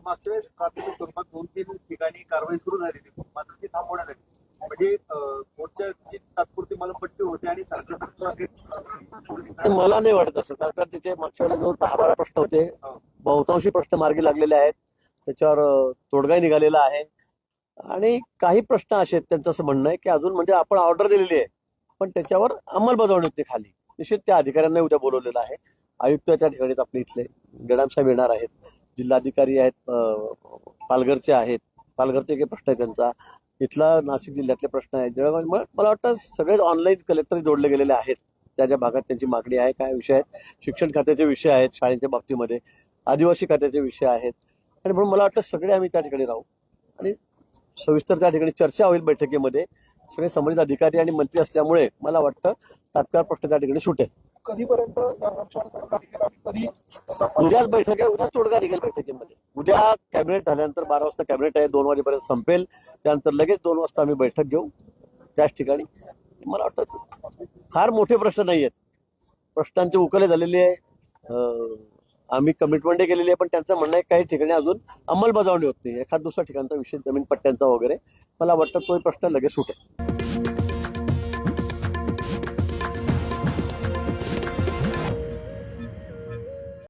मागच्या वेळेस प्राथमिक स्वरूपात 2-3 ठिकाणी कारवाई सुरू झालेली मात्र ती थांबवण्यात आली. म्हणजे कोर्टची तात्पुरती मलमपट्टी होते आणि सरकार मला नाही वाटत असं. कारण तिथे मागच्या वेळेला जो 10-12 प्रश्न होते, बहुतांशी प्रश्न मार्गी लागलेले आहेत, त्याच्यावर तोडगाही निघालेला आहे. आणि काही प्रश्न असे आहेत त्यांचं असं म्हणणं आहे की अजून म्हणजे आपण ऑर्डर दिलेली आहे पण त्याच्यावर अंमलबजावणी होते खाली. निश्चित त्या अधिकाऱ्यांना उद्या बोलवलेलं आहे. आयुक्त त्या ठिकाणी आपले इथले गडाम साहेब येणार आहेत, जिल्हाधिकारी आहेत, पालघरचे आहेत, पालघरचे काही प्रश्न आहे त्यांचा, इथला नाशिक जिल्ह्यातले प्रश्न आहेत. मला वाटतं सगळेच ऑनलाईन कलेक्टर जोडले गेलेले आहेत. त्या ज्या भागात त्यांची मागणी आहे, काय विषय आहेत, शिक्षण खात्याचे विषय आहेत शाळेच्या बाबतीमध्ये, आदिवासी खात्याचे विषय आहेत. आणि म्हणून मला वाटतं सगळे आम्ही त्या ठिकाणी राहू आणि सविस्तर त्या ठिकाणी चर्चा होईल बैठकीमध्ये. सगळे संबंधित अधिकारी आणि मंत्री असल्यामुळे मला वाटतं तात्काळ प्रश्न त्या ठिकाणी सुटेल. कधीपर्यंत उद्याच बैठक आहे, उद्याच तोडगा निघेल बैठकीमध्ये. उद्या कॅबिनेट झाल्यानंतर 12 वाजता कॅबिनेट आहे, 2 वाजेपर्यंत संपेल. त्यानंतर लगेच 2 वाजता आम्ही बैठक घेऊ त्याच ठिकाणी. मला वाटतं फार मोठे प्रश्न नाही आहेत, प्रश्नांचे उकले झालेले आहे. आम्ही कमिटमेंट केलेली आहे पण त्यांचं म्हणणं आहे काही ठिकाणी अजून अंमलबजावणी होत नाही. एखाद दुसऱ्या ठिकाणचा विषय जमीन पट्ट्यांचा वगैरे, मला वाटतं तो प्रश्न लगेच सुटेल.